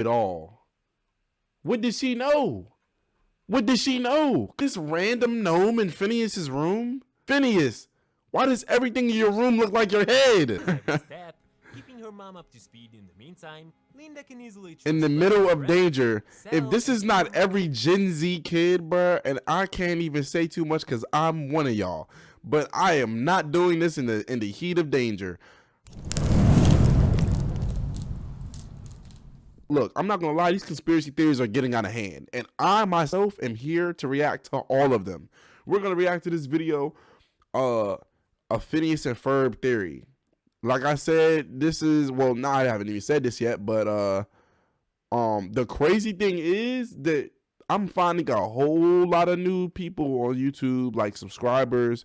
It all. What did she know? What did she know? This random gnome in Phineas's room? Phineas, why does everything in your room look like your head? Every step, keeping her mom up to speed. In the meantime, Linda can easily In the middle of danger. If this is not every Gen Z kid, bruh, and I can't even say too much because I'm one of y'all, but I am not doing this in the heat of danger. Look, I'm not gonna lie, these conspiracy theories are getting out of hand, and I myself am here to react to all of them. We're gonna react to this video, a Phineas and Ferb theory. Like I said, this is, well, nah, I haven't even said this yet, but the crazy thing is that I'm finding a whole lot of new people on YouTube, like subscribers,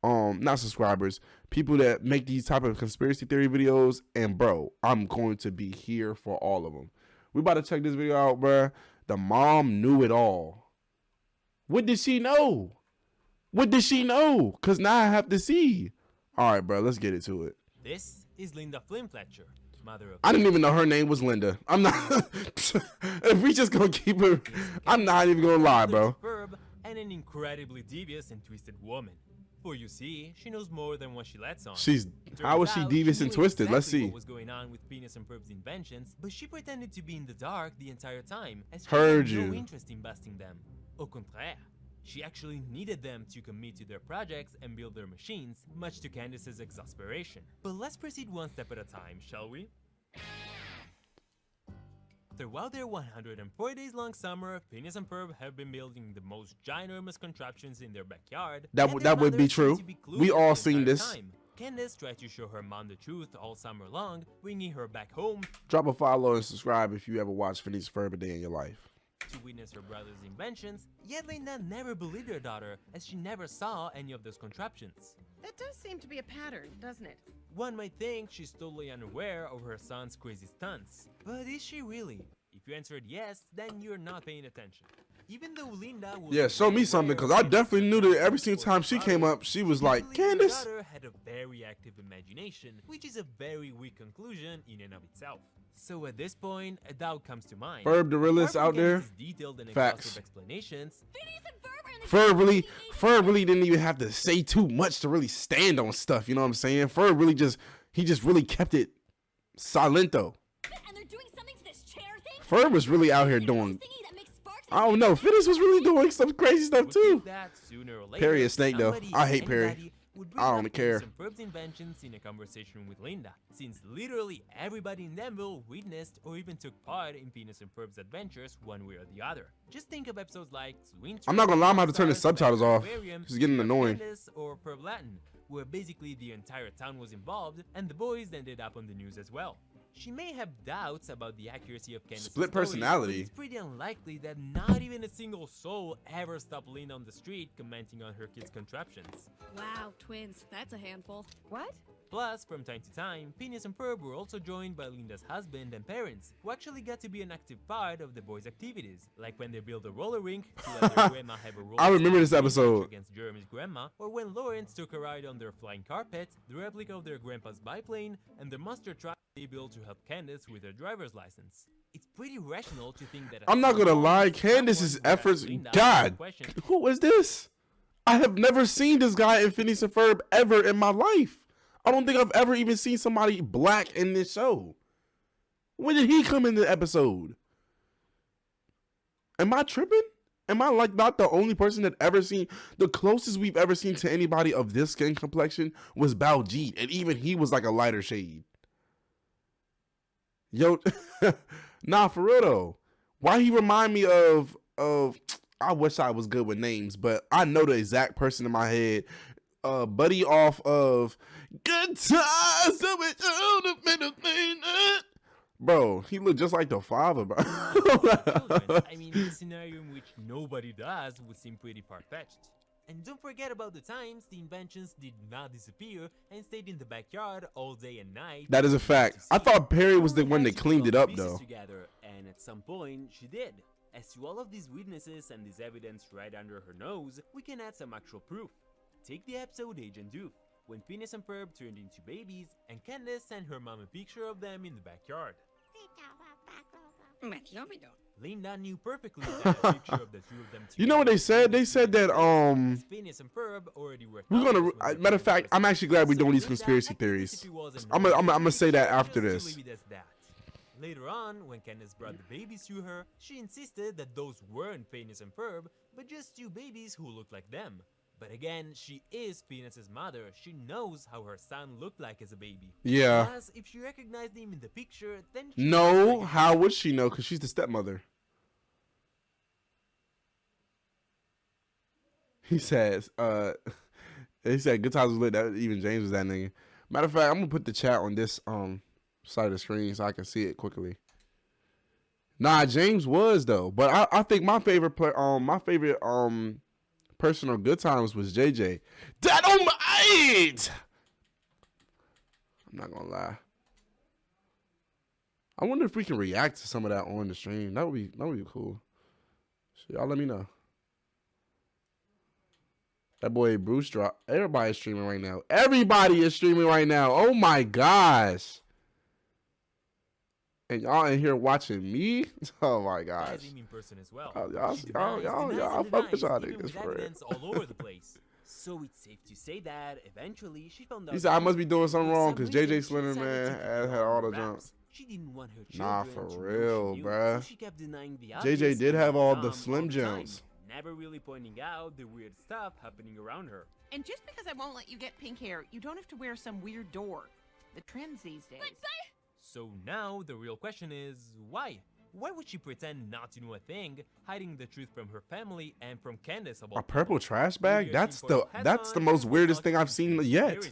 not subscribers, people that make these type of conspiracy theory videos, and bro, I'm going to be here for all of them. We about to check this video out, bro. The mom knew it all. What did she know? What did she know? Cause now I have to see. All right, bro, let's get into it. This is Linda Fletcher, mother of. I didn't even know her name was Linda. I'm not. If we just gonna keep her, I'm not even gonna lie, bro. Ferb, and an incredibly devious and twisted woman. For you see, she knows more than what she lets on. How was she devious and twisted? Let's see. What was going on with Phineas and Ferb's inventions, but she pretended to be in the dark the entire time, as she had no interest in busting them. Au contraire, she actually needed them to commit to their projects and build their machines, much to Candace's exasperation. But let's proceed one step at a time, shall we? Throughout their 104 days long summer, Phineas and Ferb have been building the most ginormous contraptions in their backyard. That would be true. We all seen this. Time. Candace tried to show her mom the truth all summer long, bringing her back home. Drop a follow and subscribe if you ever watched Phineas and Ferb a day in your life. To witness her brother's inventions, yet Linda never believed her daughter, as she never saw any of those contraptions. That does seem to be a pattern, doesn't it? One might think she's totally unaware of her son's crazy stunts. But is she really? If you answered yes, then you're not paying attention. Even though Linda was show me something, because I definitely knew that every single time she came up, she was like, Candace. Her daughter had a very active imagination, which is a very weak conclusion in and of itself. So at this point, a doubt comes to mind. Ferb the realist out there. Facts. Ferb really didn't even have to say too much to really stand on stuff. You know what I'm saying? Ferb really just really kept it silento. And they're doing something to this chair thing? Ferb was really out here doing. I don't know. Phineas was really doing some crazy stuff too. Perry a snake though. I hate Perry. I don't care. Ferb's inventions in a conversation with Linda, since literally everybody in Denville witnessed or even took part in Phineas and Ferb's adventures one way or the other. Just think of episodes like I'm not gonna lie, I'm gonna have to turn the subtitles off. It's getting annoying. Candace or Ferb Latin, where basically the entire town was involved, and the boys ended up on the news as well. She may have doubts about the accuracy of Candace's split personality. It's pretty unlikely that not even a single soul ever stopped Linda on the street commenting on her kids' contraptions. Wow, twins, that's a handful. What? Plus, from time to time, Phineas and Ferb were also joined by Linda's husband and parents, who actually got to be an active part of the boys' activities, like when they built a roller rink to let their grandma have a roller I remember this episode against Jeremy's grandma, or when Lawrence took a ride on their flying carpet, the replica of their grandpa's biplane, and the monster truck they built to help Candace with her driver's license. It's pretty rational to think that I'm not gonna lie, Candace's efforts. God, who is this? I have never seen this guy in Phineas and Ferb ever in my life. I don't think I've ever even seen somebody black in this show. When did he come in the episode? Am I tripping? Am I like not the only person that ever seen? The closest we've ever seen to anybody of this skin complexion was Baljeet, and even he was like a lighter shade. Yo, nah, for real though. Why he remind me of I wish I was good with names, but I know the exact person in my head. Buddy off of Good Times. Bro, he looked just like the father, bro. I mean, a scenario in which nobody does would seem pretty far-fetched. And don't forget about the times the inventions did not disappear and stayed in the backyard all day and night. That is a fact. I thought Perry was the one that cleaned it up, though. Together, and at some point, she did. As to all of these witnesses and this evidence right under her nose, we can add some actual proof. Take the episode Agent Doof, when Phineas and Ferb turned into babies, and Candace sent her mom a picture of them in the backyard. Linda knew perfectly that a picture of the two of them You know what they said? They said that Phineas and Ferb already were we're gonna. Matter of fact, I'm actually glad we're doing these conspiracy theories. I'm gonna say that after this. Later on, when Candace brought the babies to her, she insisted that those weren't Phineas and Ferb, but just two babies who looked like them. But again, she is Phineas's mother. She knows how her son looked like as a baby. Yeah. Plus, if she recognized him in the picture, then no, how would she know? Because she's the stepmother. He says, he said, good times was lit. That even James was that nigga. Matter of fact, I'm gonna put the chat on this side of the screen so I can see it quickly. Nah, James was though, but I think my favorite personal good times was JJ. That on my eight. I'm not gonna lie. I wonder if we can react to some of that on the stream. That would be cool. So y'all let me know. That boy Bruce drop. Everybody's streaming right now. Everybody is streaming right now. Oh my gosh. And y'all in here watching me? Oh my gosh. In person as well. Y'all fuck with y'all niggas for real. All over the place. So it's safe to say that eventually she found out. He said I must be doing something wrong because JJ Slender man had all the jumps. She didn't want her nah, for real, bruh. So she kept denying the JJ did have all the Slim Jims. Never really pointing out the weird stuff happening around her. And just because I won't let you get pink hair, you don't have to wear some weird door. The trends these days. So now the real question is, why? Why would she pretend not to know a thing, hiding the truth from her family and from Candace about a purple trash bag? That's the most weirdest thing I've seen yet.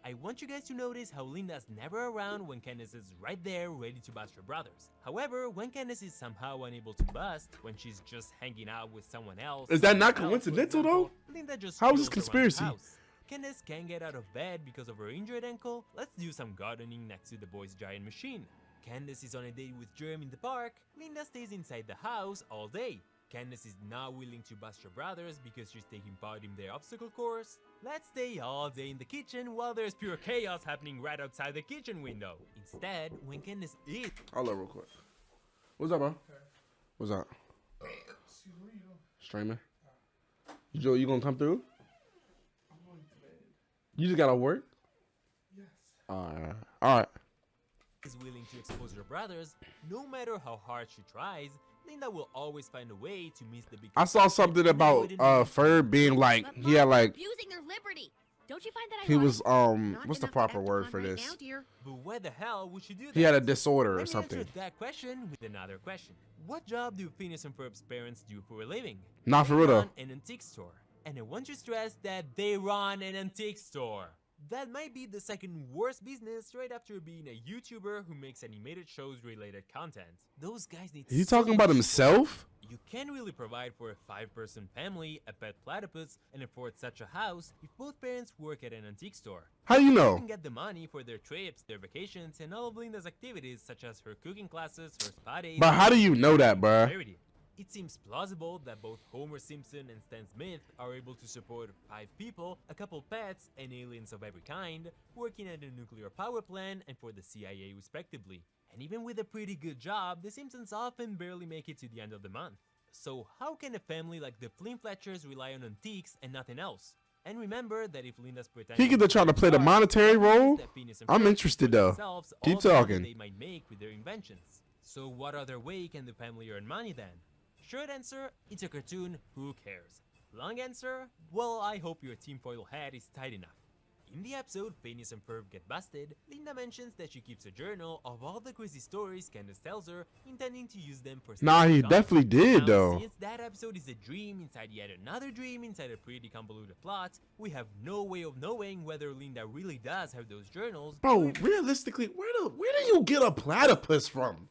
I want you guys to notice how Linda's never around when Candace is right there ready to bust her brothers. However, when Candace is somehow unable to bust, when she's just hanging out with someone else... Is that not coincidental though? Linda just how is this conspiracy? Candace can't get out of bed because of her injured ankle. Let's do some gardening next to the boys' giant machine. Candace is on a date with Jerem in the park. Linda stays inside the house all day. Candace is not willing to bust her brothers because she's taking part in their obstacle course. Let's stay all day in the kitchen while there's pure chaos happening right outside the kitchen window. Instead, when Candace is... Hold up real quick. What's up, bro? What's up? Streaming? You gonna come through? I'm going to bed. You just gotta work? Yes. Alright. Is willing to expose her brothers, no matter how hard she tries, Linda will always find a way to miss the big... I saw something about Ferb being like, he had like... abusing their liberty. Don't you find that he was, Not what's the enough to proper act word upon for right this? now, dear. But why the hell would she do that? He had a disorder or Let me something. answer that question with another question. What job do Phineas and Ferb's parents do for a living? Not for They real though. run an antique store. And I want to stress that they run an antique store. That might be the second worst business right after being a YouTuber who makes animated shows related content. Those guys need... Is he talking about himself? You can't really provide for a 5-person family, a pet platypus, and afford such a house if both parents work at an antique store. How do you They know? can get the money for their trips, their vacations, and all of Linda's activities such as her cooking classes, her spa days... But how do you know that, bruh? Charity. It seems plausible that both Homer Simpson and Stan Smith are able to support 5 people, a couple pets, and aliens of every kind, working at a nuclear power plant and for the CIA respectively. And even with a pretty good job, the Simpsons often barely make it to the end of the month. So how can a family like the Flynn Fletchers rely on antiques and nothing else? And remember that if Linda's pretending... He could try to play the monetary role? I'm interested though. Keep talking. They might make with their inventions. So what other way can the family earn money then? Short answer, it's a cartoon, who cares? Long answer, well, I hope your tinfoil hat is tight enough. In the episode Phineas and Ferb get busted, Linda mentions that she keeps a journal of all the crazy stories Candace tells her, intending to use them for... Nah, he definitely did now, though. Since that episode is a dream inside yet another dream inside a pretty convoluted plot, we have no way of knowing whether Linda really does have those journals. Bro, realistically, where do you get a platypus from?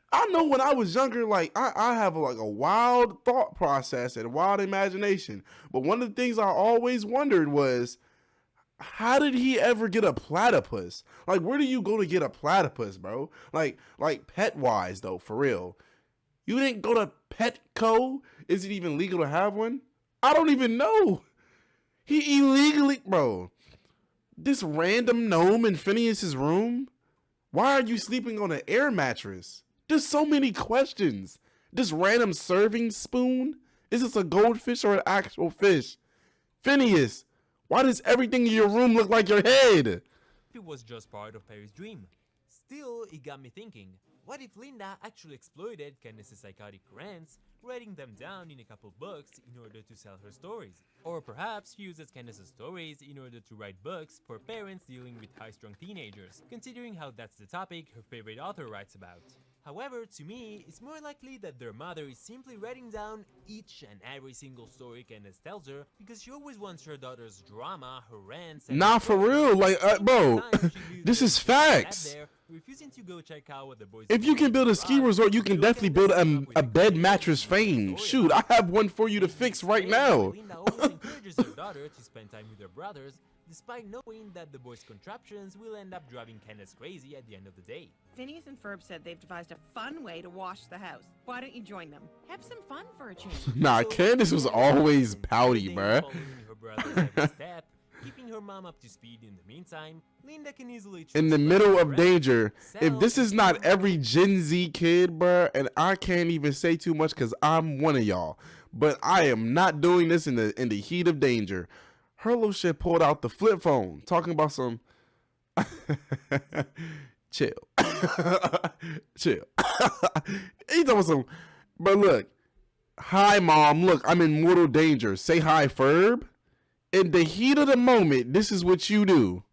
I know when I was younger, like I have like a wild thought process and wild imagination. But one of the things I always wondered was, how did he ever get a platypus? Like, where do you go to get a platypus, bro? Like pet wise though, for real. You didn't go to Petco? Is it even legal to have one? I don't even know. He illegally, bro. This random gnome in Phineas's room. Why are you sleeping on an air mattress? There's so many questions. This random serving spoon? Is this a goldfish or an actual fish? Phineas, why does everything in your room look like your head? It was just part of Perry's dream. Still, it got me thinking, what if Linda actually exploited Candace's psychotic rants, writing them down in a couple books in order to sell her stories? Or perhaps she uses Candace's stories in order to write books for parents dealing with high-strung teenagers, considering how that's the topic her favorite author writes about. However, to me, it's more likely that their mother is simply writing down each and every single story Candace tells her because she always wants her daughter's drama, her rants, and Nah, for real, like, bro, this is facts. Refusing to go check out what the boys If you can build a ski resort, you can definitely build a bed mattress fame. Shoot, I have one for you to fix right now. Linda always encourages her daughter to spend time with her brothers, despite knowing that the boys' contraptions will end up driving Candace crazy at the end of the day. Phineas and Ferb said they've devised a fun way to wash the house. Why don't you join them? Have some fun for a change. Nah, Candace was always pouty, bruh. Following her brother's every step, keeping her mom up to speed in the meantime, Linda can easily In the middle of danger. If this is not every Gen Z kid, bruh, and I can't even say too much because I'm one of y'all, but I am not doing this in the heat of danger. Her little shit pulled out the flip phone, talking about some chill. Chill. He talking about some, but look, hi mom, look, I'm in mortal danger. Say hi, Ferb. In the heat of the moment, this is what you do.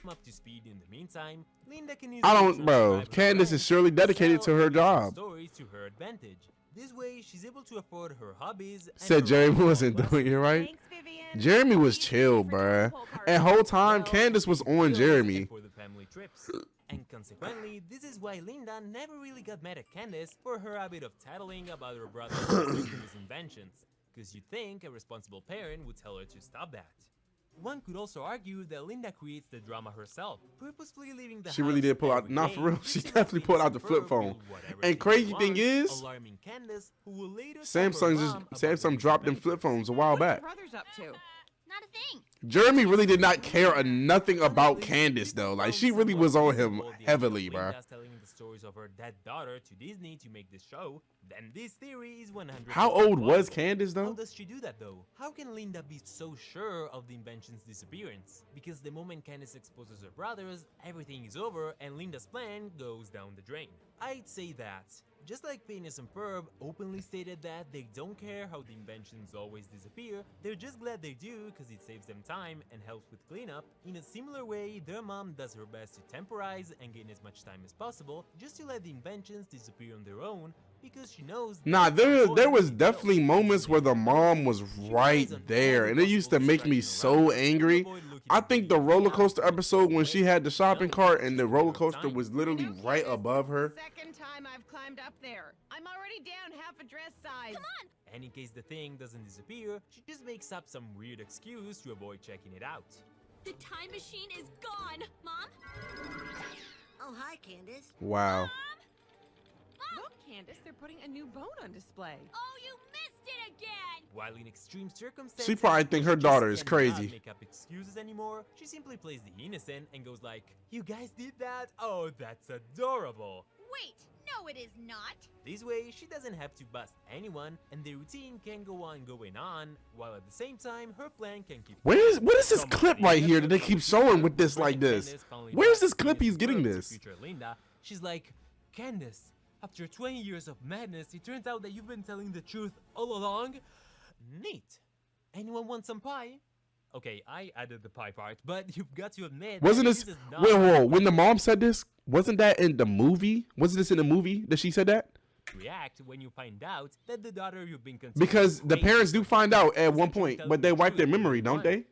Up to speed in the meantime, Linda can I don't, bro. Candace is surely dedicated to her job. Stories to her advantage. This way, she's able to afford her hobbies. Said Jeremy wasn't doing it right. Thanks, Vivian. Jeremy was chill, bruh. And whole time, Candace was on Jeremy. For the family trips. And consequently, this is why Linda never really got mad at Candace for her habit of tattling about her brother's ridiculous inventions. Because you'd think a responsible parent would tell her to stop that. One could also argue that Linda creates the drama herself, purposefully leaving the She house really did pull out, every not day for real, just she to let definitely pulled out the Phineas flip and Ferb phone. do whatever And they crazy want, thing is, alarming Candace, who will later tell her Samsung mom about Samsung the dropped them inventions. flip phones a while What's your back. brothers up to? Not a thing. Jeremy really did not care nothing about Candace though. Like she really was on him heavily, bro. Linda's telling the stories of her dead daughter to Disney to make this show, then this theory is 100%. How old was plausible. Candace How though? does she do that though? How can Linda be so sure of the invention's disappearance? Because the moment Candace exposes her brothers, everything is over and Linda's plan goes down the drain. I'd say that. Just like Phineas and Ferb openly stated that they don't care how the inventions always disappear, they're just glad they do because it saves them time and helps with cleanup. In a similar way, their mom does her best to temporize and gain as much time as possible just to let the inventions disappear on their own because she knows. Nah, there was definitely moments where the mom was right there, and it used to make me so angry. I think the roller coaster episode when she had the shopping cart and the roller coaster was literally right above her. Second time I've climbed up there. I'm already down half a dress size. Come on. And in case the thing doesn't disappear, she just makes up some weird excuse to avoid checking it out. The time machine is gone, Mom. Oh, hi, Candace. Wow. Look, Candace, they're putting a new bone on display. Oh, you missed it again. While in extreme circumstances, She probably think her she just daughter is cannot crazy. make up excuses anymore. She simply plays the innocent and goes like, "You guys did that? Oh, that's adorable." Wait, no, it is not. This way, she doesn't have to bust anyone, and the routine can go on going on, while at the same time, her plan can keep. What is this clip right here that they keep showing with this like this? Where's this clip he's getting this? Future Linda, she's like, "Candace, after 20 years of madness, it turns out that you've been telling the truth all along. Neat. Anyone want some pie?" Okay, I added the pie part, but you've got to admit. Wasn't that this is not wait, whoa, when the mom said this? Wasn't that in the movie? Wasn't this in the movie that she said that? react when you find out that the daughter you've been considering Because the crazy parents do find out at doesn't one tell point, you but they the wipe their truth memory, you don't want. they?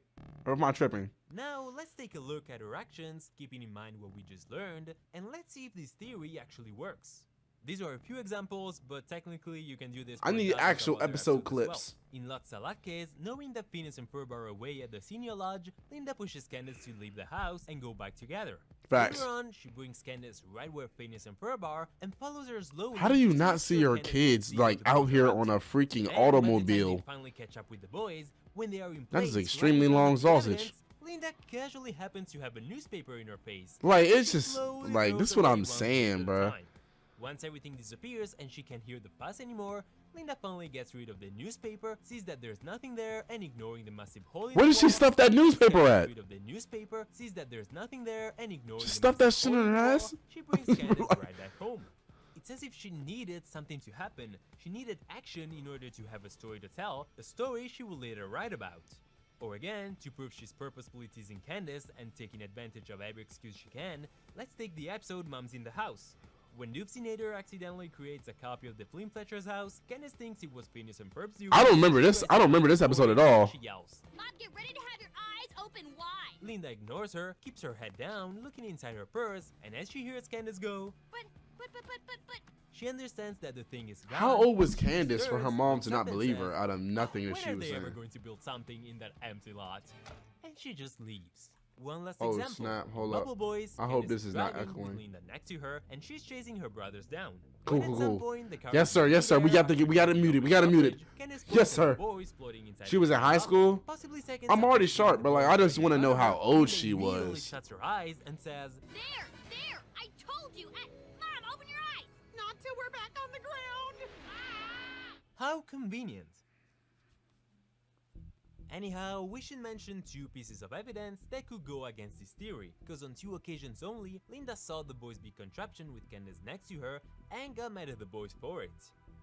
Or am I tripping? Now, let's take a look at her actions, keeping in mind what we just learned, and let's see if this theory actually works. These are a few examples, but technically you can do this. I for need dozens of actual other episode episodes as well. clips. In Lot Salakes, knowing that Phineas and Ferb are away at the senior lodge, Linda pushes Candace to leave the house and go back together. Facts. Later on, she brings Candace right where Phineas and Ferb are and follows her slowly. How do you just to not make see sure your Candace kids sees like what the out boys here are up on to. a freaking And by the time they automobile? finally catch up with the boys, when they are in That is place, extremely right in front long of the sausage. evidence, Linda casually happens to have a newspaper in her face. Like, it's She just, slowly like, throws this is what away I'm one saying, piece at a bro. time. Once everything disappears and she can't hear the fuss anymore, Linda finally gets rid of the newspaper, sees that there's nothing there, and ignoring the massive hole in Where the did she wall, stuff that newspaper gets at? rid of the newspaper, sees that there's nothing there, and ignoring She the stuffed that massive shit hole in her the wall, ass? she brings Candace right back home. It's as if she needed something to happen. She needed action in order to have a story to tell, a story she will later write about. Or again, to prove she's purposefully teasing Candace and taking advantage of every excuse she can, let's take the episode Mom's in the House. When Doopsinator accidentally creates a copy of the Flimfletcher's house, Candace thinks it was Phineas and Ferb's doing. I don't remember this. I don't remember this episode at all. She yells. Mom, get ready to have your eyes open wide. Linda ignores her, keeps her head down, looking inside her purse, and as she hears Candace go, But. she understands that the thing is gone. How old was She Candace for her stirs, mom to looks not up and believe says, her out of nothing that when she are was they ever saying? going to build something in that empty lot? And she just leaves. One last Oh, example. snap. In Hold up. Bubble Boys, I hope Candace this is not driving with echoing. Linda next to her, and she's chasing her brothers down. Cool, When cool, at some cool. point the car Yes, sir. is Yes, sir. We there, got it muted. We got it muted. Candace Yes, points at the sir. boys floating inside She the was in high tub, school? possibly seconds I'm after already seeing sharp, the but like, boys I just in want to front know of her, how old Linda she immediately was. shuts her eyes and says, There! I told you! Mom, open your eyes! Not till we're back on the ground. how convenient. Anyhow, we should mention two pieces of evidence that could go against this theory, because on 2 occasions only, Linda saw the boys be contraption with Candace next to her and got mad at the boys for it.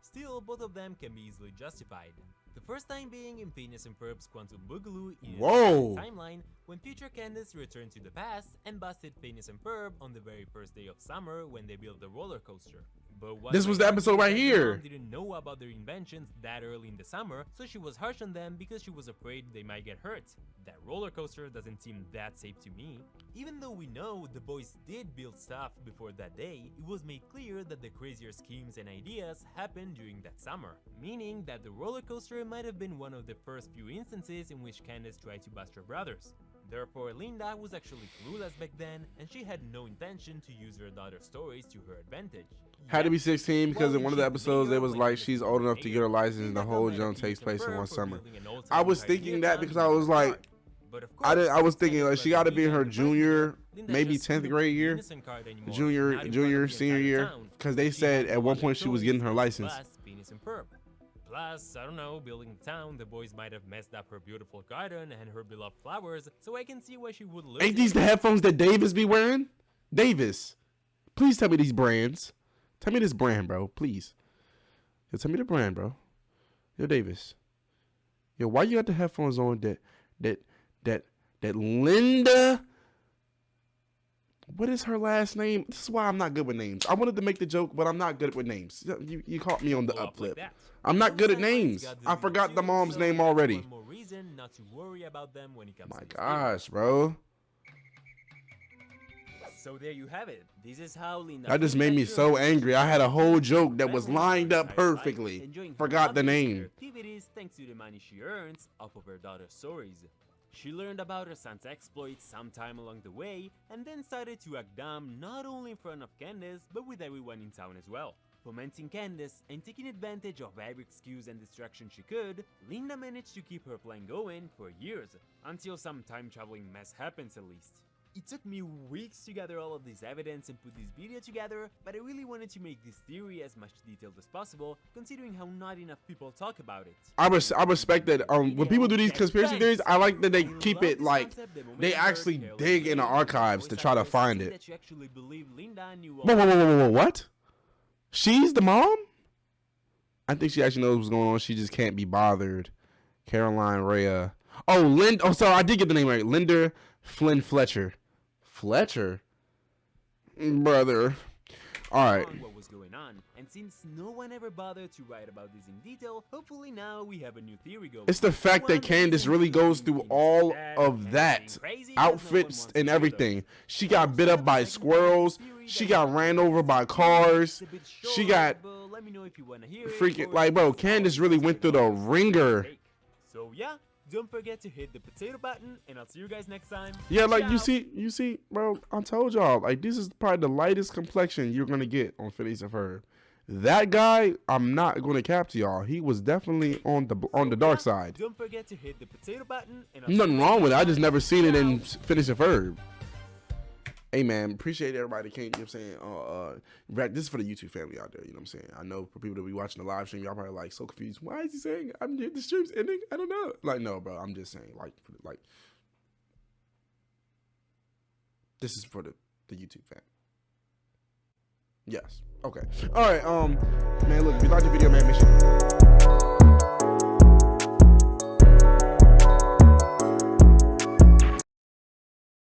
Still, both of them can be easily justified. The first time being in Phineas and Ferb's Quantum Boogaloo in a Whoa. different timeline, when future Candace returned to the past and busted Phineas and Ferb on the very first day of summer when they built the roller coaster. But what This was might the argue episode is right that the here. mom didn't know about their inventions that early in the summer, so she was harsh on them because she was afraid they might get hurt. That roller coaster doesn't seem that safe to me. Even though we know the boys did build stuff before that day, it was made clear that the crazier schemes and ideas happened during that summer, meaning that the roller coaster might have been one of the first few instances in which Candace tried to bust her brothers. Therefore, Linda was actually clueless back then, and she had no intention to use her daughter's stories to her advantage. Had to be Yet, 16 because in well, one of the she's episodes, later it was when like she she's was old enough to later, get her license and Linda the got whole mad at jump Phineas takes place in and one Ferb for summer. building an old I was time thinking idea that town because in I the was like, park. But of I course, was thinking like Candace she let got to the be in her media junior, Linda maybe just 10th couldn't grade put the year, innocent card anymore, not in junior, front of senior the year, entire town. because they She said had at no one other point she was choice getting her than to license. blast Phineas and Ferb. Plus, I don't know, building the town, the boys might have messed up her beautiful garden and her beloved flowers, so I can see why she would lose Ain't these it. the headphones that Davis be wearing? Davis, please tell me these brands. Tell me this brand, bro. Please. Yo, tell me the brand, bro. Yo, Davis. Yo, why you got the headphones on that Linda? What is her last name? This is why I'm not good with names. I wanted to make the joke, but I'm not good with names. You caught me on the Blow up like uplip. that. I'm not good at Sci-fi's names. got I the forgot the too, mom's so name that's already. One more reason not to worry about them when it comes My to this gosh, bro. theory. So there you have it. This is how Linda. That just made me so angry. I had a whole joke that was lined up perfectly. Forgot the name. Activities thanks to the money she earns off of her daughter's stories. She learned about her son's exploits sometime along the way, and then started to act dumb not only in front of Candace, but with everyone in town as well. Fomenting Candace and taking advantage of every excuse and distraction she could, Linda managed to keep her plan going for years, until some time-traveling mess happens at least. It took me weeks to gather all of this evidence and put this video together, but I really wanted to make this theory as much detailed as possible, considering how not enough people talk about it. I respect that. When people do these conspiracy theories, I like that they keep it like they actually dig in the archives to try to find it. That you actually believe Linda knew all Whoa, what? She's the mom? I think she actually knows what's going on. She just can't be bothered. Caroline Rhea. Oh, Linda. Oh, sorry, I did get the name right. Linda Flynn Fletcher. Fletcher? Brother. All right. on what was going on, and since no one ever bothered to write about this in detail, hopefully now we have a new theory going. It's the fact that Candace really goes through all of that. Outfits and everything. She got bit up by squirrels. She got ran over by cars. She got freaking, like, bro, Candace really went through the ringer. So yeah, don't forget to hit the potato button, and I'll see you guys next time. Yeah, like Ciao. you see, bro, I told y'all, like, this is probably the lightest complexion you're gonna get on Phineas and Ferb. That guy, I'm not going to cap to y'all. He was definitely on the dark side. Don't forget to hit the potato button. And Nothing wrong with it. I just never seen it in Phineas and Ferb. Hey man, appreciate everybody that came. You know what I'm saying? This is for the YouTube family out there. You know what I'm saying? I know for people that be watching the live stream, y'all probably like so confused. Why is he saying the stream's ending? I don't know. Like, no, bro. I'm just saying, like this is for the YouTube family. Yes. Okay. All right. Man, look, if you liked the video, man, make sure